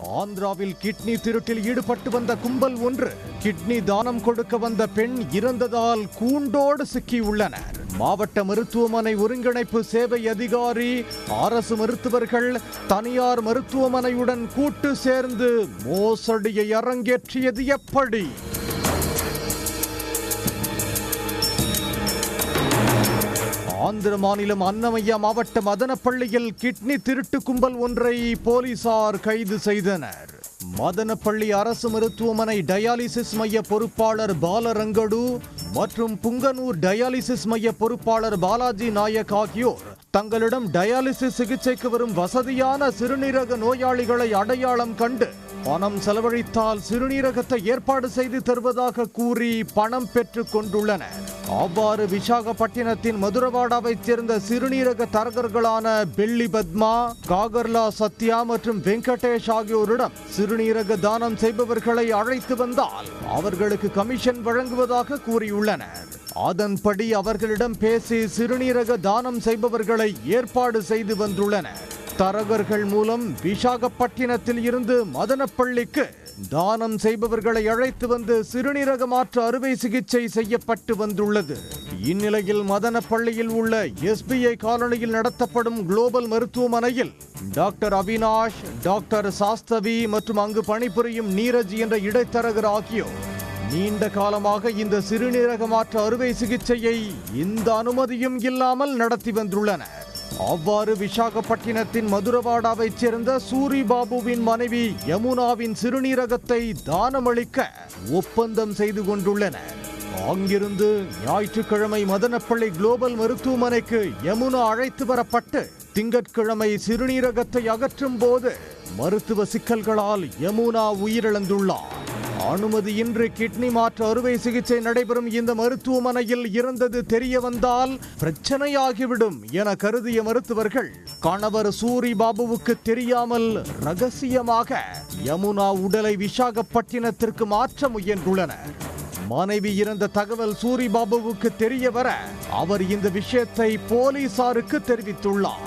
ஆந்திராவில் கிட்னி திருட்டில் ஈடுபட்டு வந்த கும்பல் ஒன்று கிட்னி தானம் கொடுக்க வந்த பெண் இறந்ததால் கூண்டோடு சிக்கியுள்ளனர். மாவட்ட மருத்துவமனை ஒருங்கிணைப்பு சேவை அதிகாரி, அரசு மருத்துவர்கள், தனியார் மருத்துவமனையுடன் கூட்டு சேர்ந்து மோசடியை அரங்கேற்றியது எப்படி? ஆந்திர மாநிலம் அன்னமய்யா மாவட்டம் மதனப்பள்ளியில் கிட்னி திருட்டு கும்பல் ஒன்றை போலீசார் கைது செய்தனர். மதனப்பள்ளி அரசு மருத்துவமனை டயாலிசிஸ் மைய பொறுப்பாளர் பாலரங்கடு மற்றும் புங்கனூர் டயாலிசிஸ் மைய பொறுப்பாளர் பாலாஜி நாயக் ஆகியோர் தங்களிடம் டயாலிசிஸ் சிகிச்சைக்கு வரும் வசதியான சிறுநீரக நோயாளிகளை அடையாளம் கண்டு பணம் செலவழித்தால் சிறுநீரகத்தை ஏற்பாடு செய்து தருவதாக கூறி பணம் பெற்றுக் கொண்டுள்ளனர். அவ்வாறு விசாகப்பட்டினத்தின் மதுரவாடாவைச் சேர்ந்த சிறுநீரக தரகர்களான பெல்லி பத்மா, காகர்லா சத்யா மற்றும் வெங்கடேஷ் ஆகியோரிடம் சிறுநீரக தானம் செய்பவர்களை அழைத்து வந்தால் அவர்களுக்கு கமிஷன் வழங்குவதாக கூறியுள்ளனர். அதன்படி அவர்களிடம் பேசி சிறுநீரக தானம் செய்பவர்களை ஏற்பாடு செய்து வந்துள்ளனர். தரகர்கள் மூலம் விசாகப்பட்டினத்தில் இருந்து மதனப்பள்ளிக்கு தானம் செய்பவர்களை அழைத்து வந்து சிறுநீரக மாற்று அறுவை சிகிச்சை செய்யப்பட்டு வந்துள்ளது. இந்நிலையில் மதனப்பள்ளியில் உள்ள SBI காலனியில் நடத்தப்படும் குளோபல் மருத்துவமனையில் டாக்டர் அவினாஷ், டாக்டர் சாஸ்தவி மற்றும் அங்கு பணிபுரியும் நீரஜ் என்ற இடைத்தரகர் ஆகியோர் நீண்ட காலமாக இந்த சிறுநீரக மாற்று அறுவை சிகிச்சையை இந்த அனுமதியும் இல்லாமல் நடத்தி வந்துள்ளனர். அவ்வாறு விசாகப்பட்டினத்தின் மதுரவாடாவைச் சேர்ந்த சூரி பாபுவின் மனைவி யமுனாவின் சிறுநீரகத்தை தானமளிக்க ஒப்பந்தம் செய்து கொண்டுள்ளனர். அங்கிருந்து ஞாயிற்றுக்கிழமை மதனப்பள்ளி குளோபல் மருத்துவமனைக்கு யமுனா அழைத்து வரப்பட்டு திங்கட்கிழமை சிறுநீரகத்தை அகற்றும் போது மருத்துவ சிக்கல்களால் யமுனா உயிரிழந்துள்ளார். அனுமதியின்றி கிட்னி மாற்று அறுவை சிகிச்சை நடைபெறும் இந்த மருத்துவமனையில் இறந்தது தெரிய வந்தால் பிரச்சனையாகிவிடும் என கருதிய மருத்துவர்கள் கணவர் சூரி பாபுவுக்கு தெரியாமல் ரகசியமாக யமுனா உடலை விசாகப்பட்டினத்திற்கு மாற்ற முயன்றுள்ளனர். மனைவி இறந்த தகவல் சூரி பாபுவுக்கு தெரிய வர அவர் இந்த விஷயத்தை போலீசாருக்கு தெரிவித்துள்ளார்.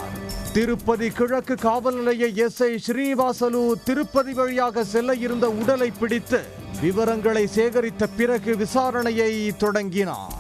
திருப்பதி கிழக்கு காவல் நிலைய SI ஸ்ரீனிவாசலு திருப்பதி வழியாக செல்ல இருந்த உடலை பிடித்து விவரங்களை சேகரித்த பிறகு விசாரணையை தொடங்கினார்.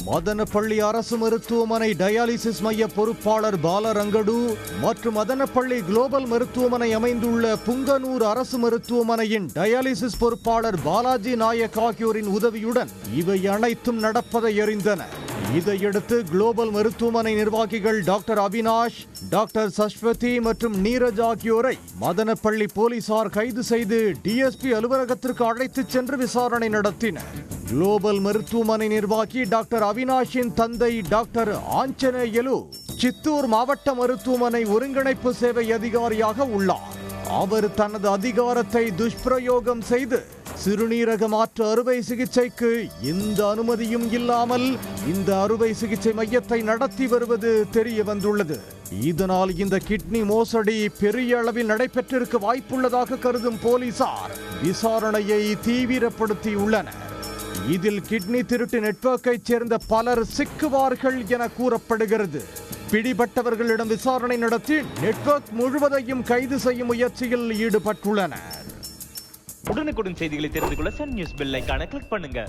மதனப்பள்ளி அரசு மருத்துவமனை டயாலிசிஸ் மைய பொறுப்பாளர் பாலரங்கடு மற்றும் மதனப்பள்ளி குளோபல் மருத்துவமனை அமைந்துள்ள புங்கனூர் அரசு மருத்துவமனையின் டயாலிசிஸ் பொறுப்பாளர் பாலாஜி நாயக் ஆகியோரின் உதவியுடன் இவை அனைத்தும் நடப்பதை அறிந்தனர். இதையடுத்து குளோபல் மருத்துவமனை நிர்வாகிகள் டாக்டர் அவினாஷ், டாக்டர் சஷ்வதி மற்றும் நீரஜ் ஆகியோரை மதனப்பள்ளி போலீசார் கைது செய்து DSP அலுவலகத்திற்கு அழைத்துச் சென்று விசாரணை நடத்தினர். குளோபல் மருத்துவமனை நிர்வாகி டாக்டர் அவினாஷின் தந்தை டாக்டர் ஆஞ்சநேயலு சித்தூர் மாவட்ட மருத்துவமனை ஒருங்கிணைப்பு சேவை அதிகாரியாக உள்ளார். அவர் தனது அதிகாரத்தை துஷ்பிரயோகம் செய்து சிறுநீரக மாற்று அறுவை சிகிச்சைக்கு எந்த அனுமதியும் இல்லாமல் இந்த அறுவை சிகிச்சை மையத்தை நடத்தி வருவது தெரிய வந்துள்ளது. இதனால் இந்த கிட்னி மோசடி பெரிய அளவில் நடைபெற்றிருக்க வாய்ப்புள்ளதாக கருதும் போலீசார் விசாரணையை தீவிரப்படுத்தியுள்ளனர். இதில் கிட்னி திருட்டு நெட்வொர்க்கை சேர்ந்த பலர் சிக்குவார்கள் என கூறப்படுகிறது. பிடிபட்டவர்களிடம் விசாரணை நடத்தி நெட்வொர்க் முழுவதையும் கைது செய்யும் முயற்சியில் ஈடுபட்டுள்ளனர். உடனுக்குடன் செய்திகளை தெரிந்து கொள்ள சன் நியூஸ் பெல் ஐகானை கிளிக் பண்ணுங்க.